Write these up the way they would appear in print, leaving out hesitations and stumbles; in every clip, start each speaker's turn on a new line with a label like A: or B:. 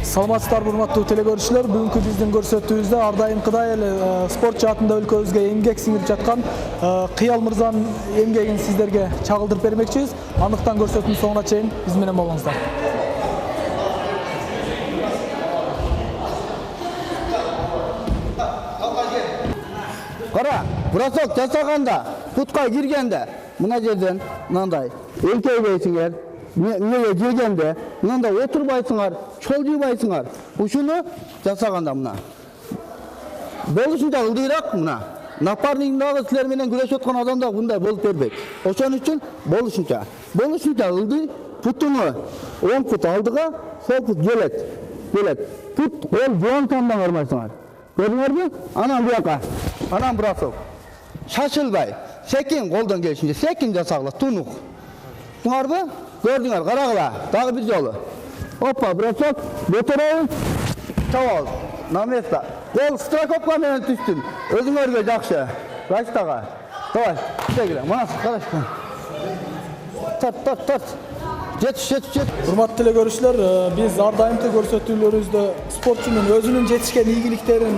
A: Саламатсыздарбы урматтуу телекөрүүчүлөр, бүгүнкү биздин көрсөтүүбүздө ар дайымкыдай эле спорт жаатында өлкөбүзгө эмгек сиңирип жаткан Кыял мырзанын эмгегин сиздерге чагылдырып бермекчибиз. Андыктан көрсөтүүнүн соңуна чейин биз менен болуңуздар.
B: Кара, бросок жасаганда, путка киргенде, мына жерден мындай элкейбейсиңер. Мындай жегенде, мындай отурбайсыңар, чолжуйбайсыңар. Ушуну жасаганда мына. Болушунча ылдыйраак мына. Напарниктагы силер менен күрөшүп аткан адам да мындай болуп бербейт. Ошон үчүн болушунча ылдый, путуну оң пут алдыга, сол пут келет. Пут кол жоон тамдан кармайсыңар. Көрдүңөрбү? Анан буяка. Анан бросок. Шашылбай, секин колдон келишинче, секин жасагыла, тунук. Туңарбы? Көрдүңөр, карагыла. Дагы бир жолу. Опа, бросок, көтөрөйүн. Чабал. На место. Кол страховка менен түштүм. Өзүңөргө жакшы. Рачтага. Давай, тегиле. Мына караш. Тарт. Жетиш.
A: Урматтуу телекөрүүчүлөр, биз ар дайымкы көрсөтүүлөрүбүздө спортчунун өзүнүн жетишкен ийгиликтерин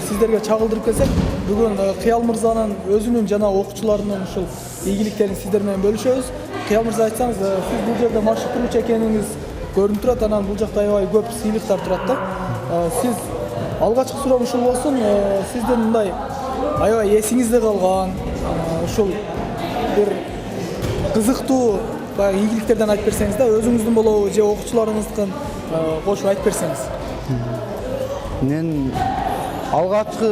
A: сиздерге чагылдырып келсек, бүгүн Кыял мырзанын өзүнүн жана окуучуларынын ушул ийгиликтерин сиздер менен бөлүшөбүз. Кыял мырза, айтсаңыз, сиз бул жерде машыктыруучу экениңиз көрүнүп турат, анан бул жакта аябай көп сыйлыктар турат да. Сиз алгачкы суроом ушул болсун, сиздин мындай аябай эсиңизде калган ушул бир кызыктуу ийгиликтерден айтып берсеңиз да, өзүңүздүн болобу же окуучуларыңыздыкын кошуп айтып берсеңиз.
B: Мен алгачкы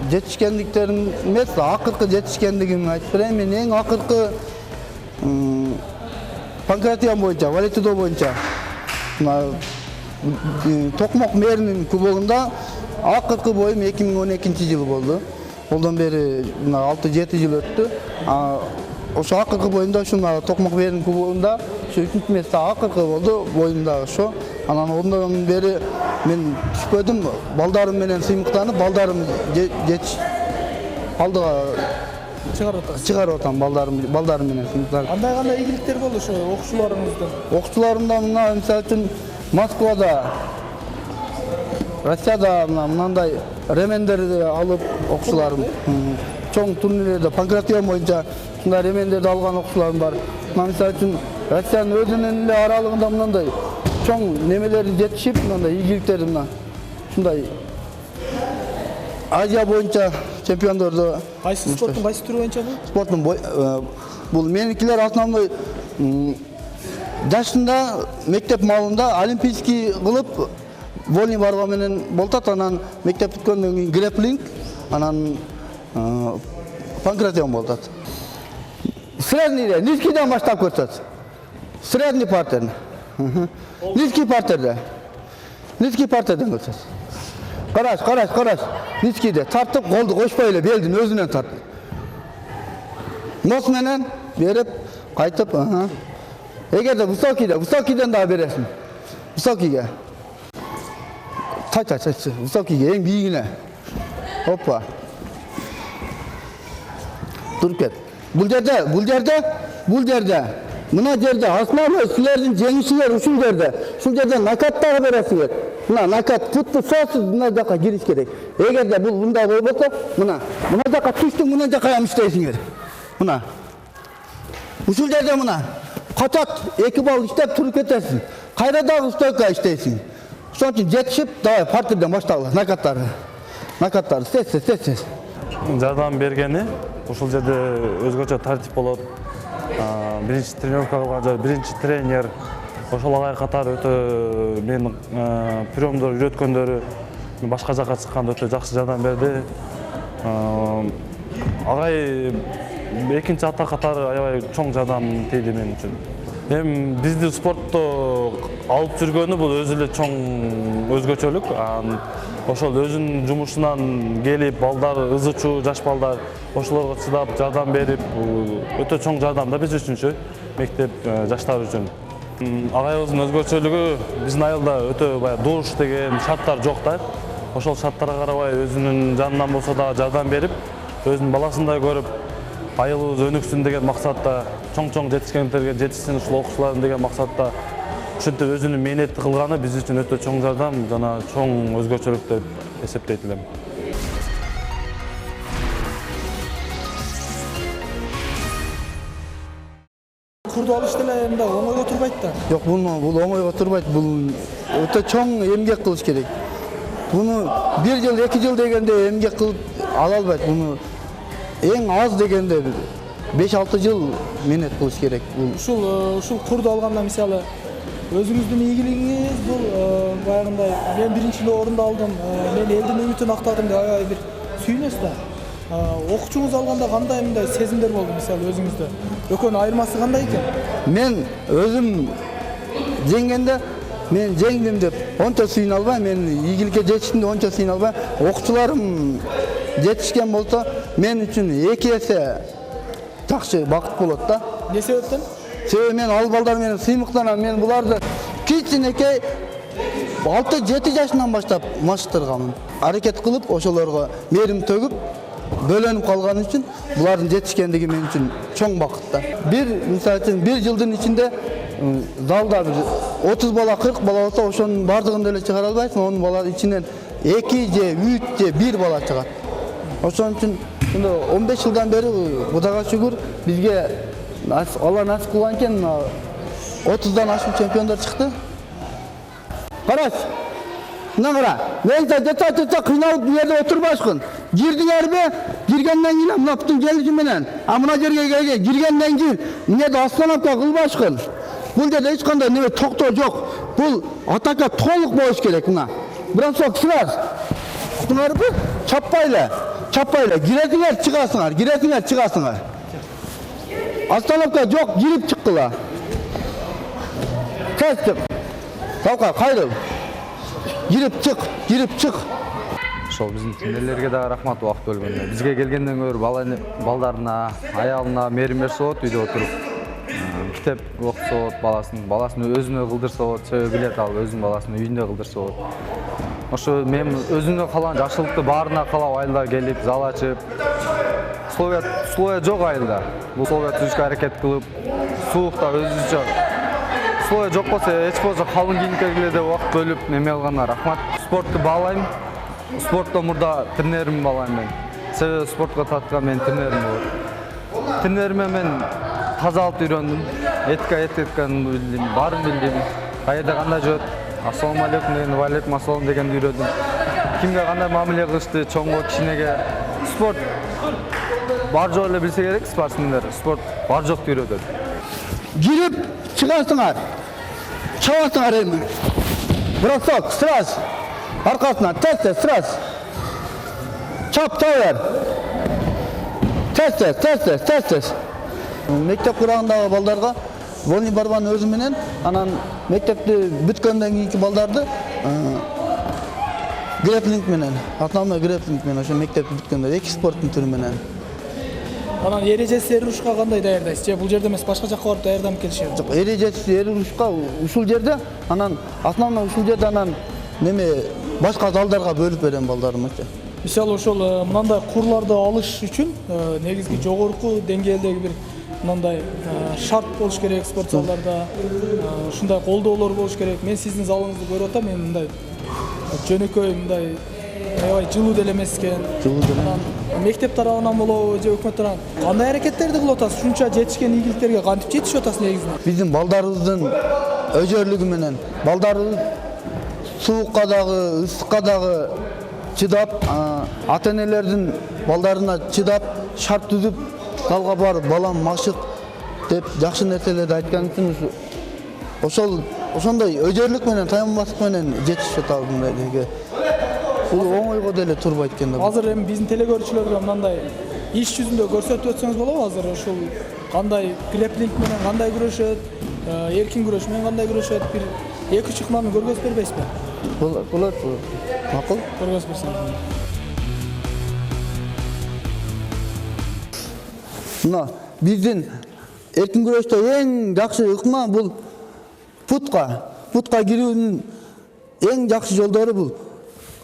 B: жетишкендиктерим эмес, акыркы жетишкендигимди айтып берейин. Мен эң акыркы панкратион боюнча, валетидо боюнча Токмок мэринин кубогунда акыркы боюм 2012-жылы болду. Олдон бери 6-7 жыл өттү. Ошо акыркы боюмда ушуна Токмок мэринин кубогунда ошо 3-ncü месте акыркы болду боюмда ошо. Анан ондон бери мен түшпөдүм, балдарым менен сыймыктанып, балдарым жетиш алдыга чыгарып атам, балдарым менен сыймыктанып.
A: Кандай ийгиликтер болду ошо окуучуларыңыздын?
B: Окуучуларымда мына мисалы үчүн Москвада, Россияда мындай ремендерди алып окуучуларым, чоң турнирлерде панкратион боюнча мындай ремендерди алган окуучуларым бар. Мына мисалы үчүн Россиянын өзүнүн эле аралыгында мындай чоң немелерди жетишип, мындай ийгиликтерди мына ушундай Азия боюнча чемпиондорду.
A: Кайсы спорттун кайсы түрү боюнча бул?
B: Спорттун бул меникилер основной жашында мектеп маалында олимпийский кылып вольный барган менен болтат, анан мектеп бүткөндөн кийин грэплинг, анан панкратион болтат. Средний, низкийден баштап көрсөт. Средний партерни. Низкий партерден көрсөт. Караш. Низкийде тартып, колду кошпой эле белдин өзүнөн тарт. Нос менен берип, кайтып, эгерде высокийден да бересиң. Высокийге. Тач, высокийге, эң бийигине. Опа. Туруп кет. Бул жерде, мына жерде основной силердин жеңишиңер ушул жерде накаттагы бересиңер. Мына накат путту соосуз мына жака кириш керек. Эгерде бул мындай болбосо, мына жака түштүң, мына жака иштейсиңер. Мына. Ушул жерде мына качат 2 балл иштеп туруп кетесиң. Кайра дагы стойка иштейсиң. Ошон үчүн жетишип, давай партерден баштагыла, накаттары, сез.
C: Жардам бергени, ушул жерде өзгөчө тартип болот. Биринчи тренировка кылган биринчи тренер, ошол агай катары өтө мен приемдор үйрөткөндөрү башка жака чыкканда өтө жакшы жардам берди. Агай экинчи ата катары аябай чоң жардам тийди мен үчүн. Эми бизди спортто алып жүргөнү бул өзү эле чоң өзгөчөлүк. Ошол өзүнүн жумушунан келип, балдар ызычуу, жаш балдар ошолорго чыдап, жардам берип, өтө чоң жардам да биз үчүнчү, мектеп жаштары үчүн. Агайыбыздын өзгөчөлүгү биздин айылда өтө баягы душ деген шарттар жок да. Ошол шарттарга карабай өзүнүн жанынан болсо да жардам берип, өзүнүн баласындай көрүп, айылыбыз өнүксүн деген максатта, чоң жетишкендерге жетишсин ушул окуучуларым деген максатта ушинтип өзүнүн мээнети кылганы биз үчүн өтө чоң жардам жана чоң өзгөчөлүк деп эсептейт элем.
A: Kurdu alış деле оңойго турбайт да.
B: Жок, бул оңойго турбайт. Бул өтө чоң эмгек кылыш керек. Буну 1 жыл, 2 жыл дегенде эмгек кылып ала албайт. Буну эң аз дегенде 5-6 жыл менет кылыш керек.
A: Ушул kurdu алганда мисалы өзүңүздүн ийгилигиңиз бул баягындай мен биринчи орунду алдым, мен элдин үмүтүн актадым деп аябай бир сүйүнөсүз да. Окуучуңуз алганда кандай мындай сезимдер болду мисалы өзүңүздө? Экөөнүн айырмасы кандай экен?
B: Мен өзүм жеңгенде мен жеңдим деп онча сүйүнө албайм. Мен ийгиликке жетиштимде онча сүйүнө албайм. Окуучуларым жетишкен болсо мен үчүн 2 эсе жакшы бакыт болот да.
A: Не себептен?
B: Себеби мен ал балдар менен сыймыктанам. Мен буларды кичинекей 6-7 жашынан баштап маштырганмын. Аракет кылып ошолорго мээрим төгүп бөлөнүп калган үчүн булардын жетишкендиги мен үчүн чоң бакыт да. Мисалы үчүн 1 жылдын ичинде залда 30 бала 40 бала болсо ошонун бардыгын деле чыгара албайсың. Онун бала ичинен 2 же 3 же 1 бала чыгат. Ошон үчүн 15 жылдан бери Кудайга шүгүр бизге Алла насип кылган экен 30дан ашык чемпиондор чыкты. Караш. Мына кара. Мен жата кыйналып бу жерде отурбашкын. Кирдиңерби? Киргенден кийин мына буттун келиши менен, мына жерге киргенден кийин эмнеде остановка кылбашкын. Бул жерде эч кандай неме токтоо жок. Бул атака толук болуш керек мына. Бросок сразу. Туңарбы? Чаппайлы. Киретиңер, чыгасыңар. Остановка жок, кирип чыккыла. Кеттик. Талка, кайрыл. Кирип чык.
D: Ошол биздин тренерлерге да рахмат убакыт бөлгөндө. Бизге келгенден көрү балдарына, аялына мээрим берсе болот, үйдө отуруп. Китеп окутса болот, баласын өзүнө кылдырса болот, себеби билет ал өзүнүн баласын үйүндө кылдырса болот. Ошо мен өзүмө калган жакшылыкты баарына каалап айылда келип, зал ачып. Условия жок айылда. Бул условия түзүшкө аракет кылып, суукта өзүнчө условия жок болсо, эч болбосо калың кийиникке келгенде убакыт бөлүп неме алганына рахмат. Спортту баалайм. Спортто мурда тренерим балайм мен. Себеби спортко таткан мен тренерим болот. Тренериме мен тазалыкты үйрөндүм. Этиканы билдим, баарын билдим. Кайерде кандай жүрөт? Ассалому алейкум дегенди, ва алейкум ассалам дегенди үйрөндүм. Кимге кандай мамиле кылышты, чоңго, кичинеге. Спорт бар жок эле билсе керек спортсмендер. Спорт бар жокту үйрөтөт.
B: Кирип чыгасыңар. Чабасыңар эми. Бросок сразу. Аркасына тез сразу. Чап тавер. Тез. Мектеп курагындагы балдарга волни барбанын өзү менен, анан мектепти бүткөндөн кийинки балдарды грэплинг менен, основной грэплинг менен ошо мектепти бүткөндө 2 спорттун түрү менен.
A: Анан эрежесиз урушка кандай даярдайсыз? Же бул жерде эмес, башка жакка барып даярданып келишеби?
B: Жок, эрежесиз урушка ушул жерде, анан основной ушул жерде анан неме башка залдарга бөлүп берем балдарымды.
A: Мисалы ошол мындай курларды алыш үчүн негизги жогорку деңгээлдеги бир мындай шарт болуш керек спорт залдарда. Ушундай колдоолор болуш керек. Мен сиздин залыңызды көрүп атам, мен мындай жөнөкөй мындай аябай жылуу деле эмес экен. Мектеп тарабынан болобу же өкмөт тарабынан кандай аракеттерди кылып атасыз? Ушунча жетишкен ийгиликтерге кантип жетишип атасыз негизинен?
B: Биздин балдарыбыздын өжөрлүгү менен балдарыбыз суукка дагы, ысыкка дагы чыдап, ата-энелердин балдарына чыдап, шарт түзүп, залга барып, балам машык деп жакшы нерселерди айткан үчүн ошондой өжөрлүк менен, таянбастык менен жетишип атабыз мындайга. Бул оңойго деле турбайт экен да.
A: Азыр эми биздин телекөрүүчүлөргө мындай иш жүзүндө көрсөтүп өтсөңүз болобу? Азыр ушул кандай грэплинг менен кандай күрөшөт, эркин күрөш менен кандай күрөшөт, бир 2-3 ыкманы көргөзүп бербейсизби?
B: Болот. Макул.
A: Көргөзүп берсеңиз.
B: Мына биздин эркин күрөштө эң жакшы ыкма бул путка кирүүнүн эң жакшы жолдору бул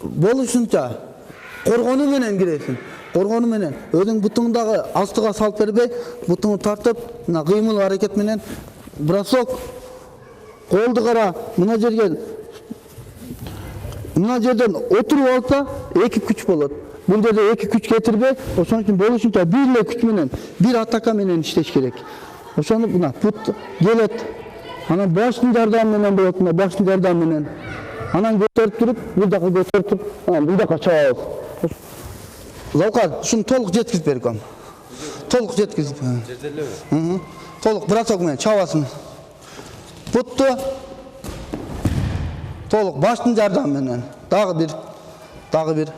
B: болушунча коргонуу менен киресиң. Коргонуу менен өзүң бутуңдагы астыга салып бербей, бутуңду тартып, мына кыймыл аракет менен бросок Koldu qara, mına жерден oturup alsa iki güç болады. Бұл жерде екі күч кетірбей, ошон үчүн болушунча бир эле күч менен, бир атака менен иштеш керек. Ошону мына пут келет. Анан баштын жардамы менен болот, мына баштын жардамы менен. Анан көтөрүп туруп, бул жака көтөрүп туруп, анан бул жака чабабыз. Залкар, ушуну толук жеткизип беркем. Толук жеткизип. Жерделеби? Толук бросок менен чабасын. Путту толук баштын жардамы менен. Дагы бир.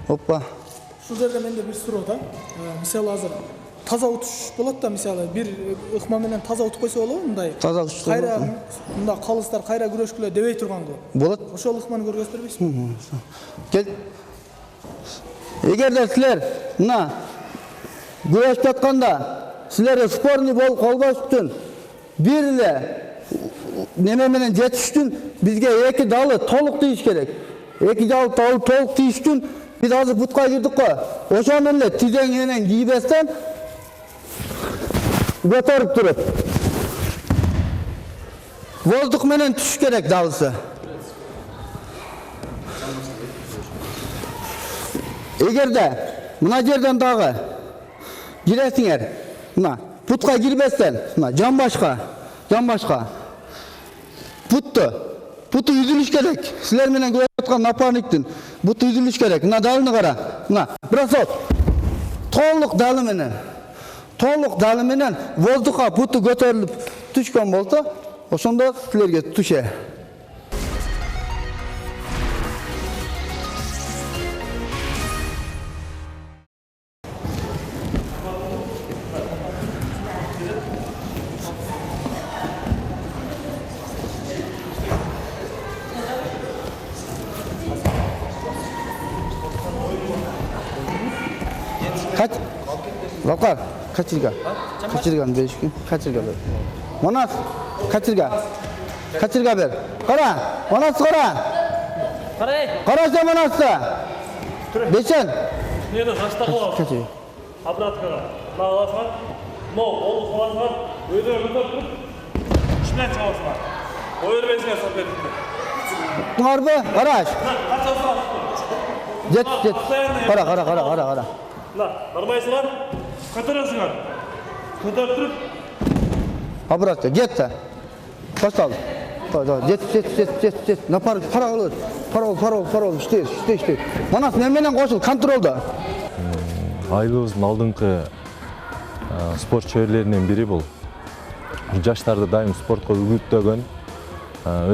B: Hoppa.
A: Şu жерде менде bir суроо да. Мисалы азыр таза утуш болот да, мисалы бир ыкма менен таза утуп койсо болобу мындай?
B: Таза утуш.
A: Кайра мында калыстар кайра күрөшкүлө дебей турганго.
B: Болот.
A: Ошол ыкманы көргөзүп бербейсизби?
B: Кел. Эгерде силер мына күрөшүп жатканда силер спорный болуп калбаш үчүн бир эле неме менен жетиш үчүн бизге эки далы толук тийиш керек. Эки далы толук тийиш үчүн biz azı putqa girdik ko. Oşanın ile tizen yenen giyibesten götürüp durup. Vozduk menen tuş gerek dalısı. Eğer de mına yerden dağı giresinger, mına putqa girbesten, mına can başka. Putu yüzülüş gerek. Sizler menen götürüp naparniktin. Putu yüzülüş gerek. Mına dalını kara. Mına brasot. Толук далы менен воздухка путу көтөрүлүп түшкөн болсо, ошондо силерге түшө. Kaç? Bakar. Kaçırgan beşkin. Kaçırga ver. Manas. Kaçırga ver. Kara. Manas kara. Karaysa manasda. Beşen.
E: Neydi? Kaçta kovar?
B: Kaçırga.
E: Abrat kara. Lağlasın. No, oğlu kovarsın. Öyle götürüp. İçinden çavarsın. O öğrenmesine sabredildi.
B: Harbi. Karaş.
E: Kaçasın.
B: Jet. Kara.
E: La, barbaysılar. Kötürürsünler. Kötürtürüp.
B: Abrat get de. Başladı. Jet. Napar parol. İşte. Manas memenden koşul kontrolda.
F: Айылыбыздын алдыңкы спорт чөйрөлөрүнүн бири бул. Жаштарды дайым спортко үгүттөгөн,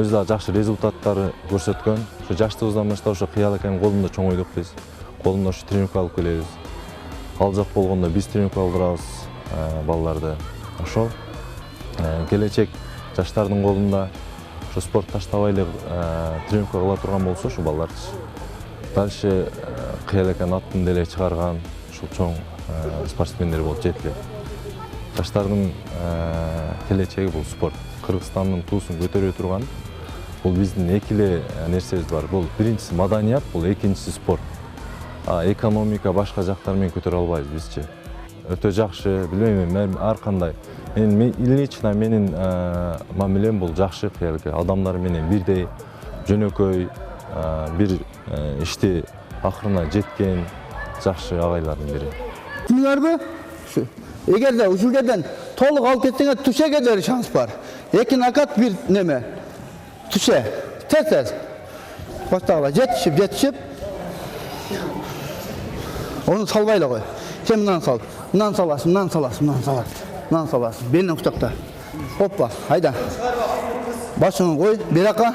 F: өзү да жакшы результаттары көрсөткөн. Ушу жаштыгыбыздан баштап ошо кыял экенин колунда чоңойдук биз. Колунда ушу тренировка алып келебиз. Ал жак болгондо биз тренировка алдырабыз балдарды. Ошол келечек жаштардын колунда ушу спорт таштабай эле тренировка кыла турган болсо ушу балдар дальше кыял экен аттын деле чыгарган ушул чоң спортсмендер болуп жетилет. Жаштардын келечеги бул спорт. Кыргызстандын туусун көтөрө турган бул биздин эки эле нерсебиз бар. Бул биринчиси маданият, бул экинчиси спорт. Экономика башка жактар менен көтөрө албайбыз бизчи. Өтө жакшы, билбейм, ар кандай. Мен лично менин мамилем бул жакшы кыялка. Адамдар менен бирдей, жөнөкөй, бир ишти акырына жеткен жакшы агайлардын бири.
B: Түшүңөрбү? Эгерде ушул жерден толук алып кетсеңер түшө кетер шанс бар. Эки накат бир неме. Түшө. Тез. Баштагыла жетишип. Onu salbayla koy. Sen bundan sal. Bundan salasın. Belini uçtakta. Hoppa, hayda. Başını koy, bir dakika.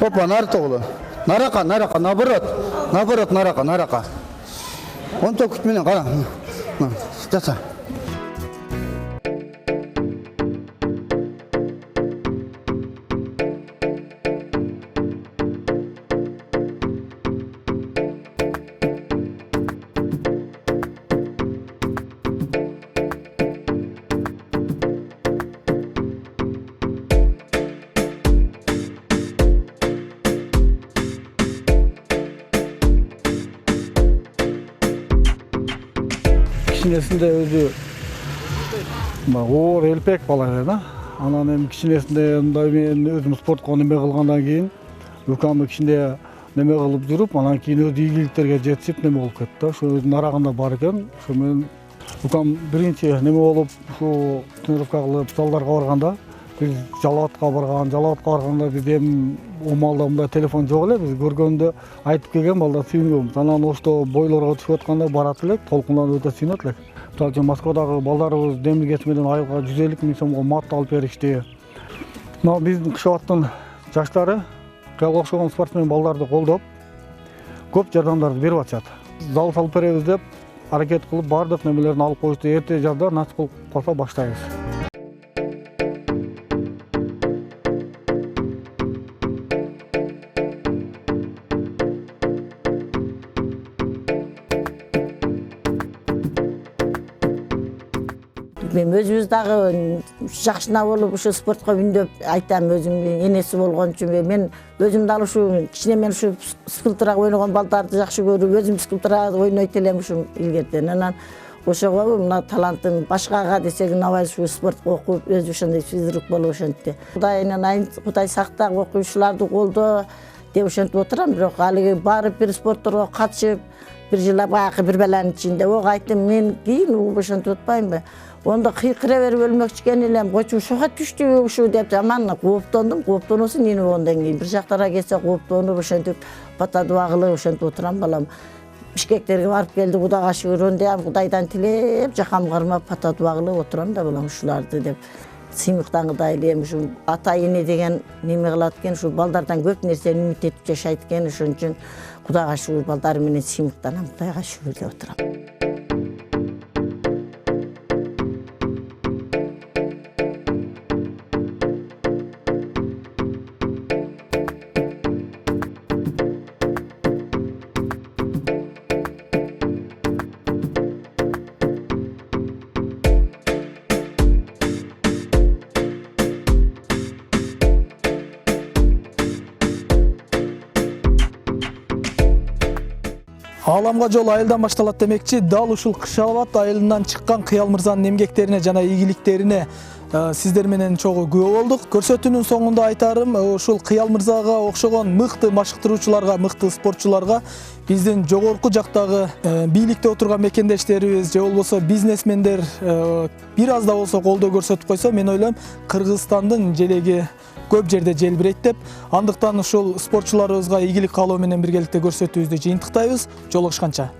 B: Hoppa, narıt oğlu. Naraka, naraka. Onu çok kütmeyin, kara. Yasa.
G: кичинесинде өзү оор элпек бала эле да. Анан эми кичинесинде мындай мен өзүм спортко неме кылгандан кийин укамы кичине неме кылып жүрүп, анан кийин өз ийгиликтерге жетишип неме болуп кетти да. Ошо өзүнүн арагында бар экен. Ошо мен укам биринчи неме болуп, ушу тренировка кылып залдарга барганда, биз Жалал барганда биз эми у маалда мындай телефон жок эле, биз көргөндө айтып келген балдар сүйүнгөнбүз. Анан ошто бойлорго түшүп атканда барат элек, толкундан өтө сүйүнөт элек. Мисалы үчүн Москвадагы балдарыбыз демилгеч менен айылга 150 000 сомго мат алып беришти. Мына биздин Кышыбаттын жаштары кыялга окшогон спортсмен балдарды колдоп, көп жардамдарды берип атышат. Зал салып беребиз деп аракет кылып бардык немелерин алып коюшту. Эрте жазда насып болуп калса баштайбыз.
H: Мен өзүбүз дагы жакшына болуп ушу спортко үндөп айтам, өзүмдүн энеси болгон үчүн мен өзүм дагы ушу кичине мен ушу скульптурага ойногон балдарды жакшы көрүп, өзүм скульптурага ойнойт элем ушу илгертен. Анан ошого мына талантым башкага десек набай ушу спортко окуп, өзү ошондой физрук болуп ошентти. Кудай сактагы окуучуларды колдоо деп ошентип отурам, бирок алиги барып бир спортторго катышып, бир жылда баягы бир баланын ичинде ого айттым, мен кийин угуп ошентип атпаймынбы? Онда кыйкыра берип өлмөкчү экен элем, койчу ушуга түштү ушу деп жаман кооптоносун эми ондон кийин бир жактара келсе кооптонуп ошентип патадуа кылып ошентип отурам балам. Бишкектерге барып келди, Кудайга шүгүр, ондой Кудайдан тилеп, жакам кармап патадуа кылып отурам да балам ушуларды деп. Сыймыктангыдай эле ушу ата эне деген неме кылат экен, ушу балдардан көп нерсени үмүт этип жашайт экен, ошон үчүн Кудайга шүгүр балдар менен сыймыктанам, Кудайга шүгүр деп отурам.
A: Ааламга жол айылдан башталат демекчи, дал ушул Кышыбат айылынан чыккан Кыял мырзанын эмгектерине жана ийгиликтерине сиздер менен чогуу күбө болдук. Көрсөтүүнүн соңунда айтарым, ушул Кыял мырзага окшогон мыкты машыктыруучуларга, мыкты спортчуларга биздин жогорку жактагы бийликте отурган мекендештерибиз же болбосо бизнесмендер бир аз да болсо колдоо көрсөтүп койсо, мен ойлойм Кыргызстандын желеги көп жерде желбирейт деп. Андыктан ушул спортчуларыбызга ийгилик каалоо менен биргеликте көрсөтүүбүздү жыйынтыктайбыз. Жолугушканча.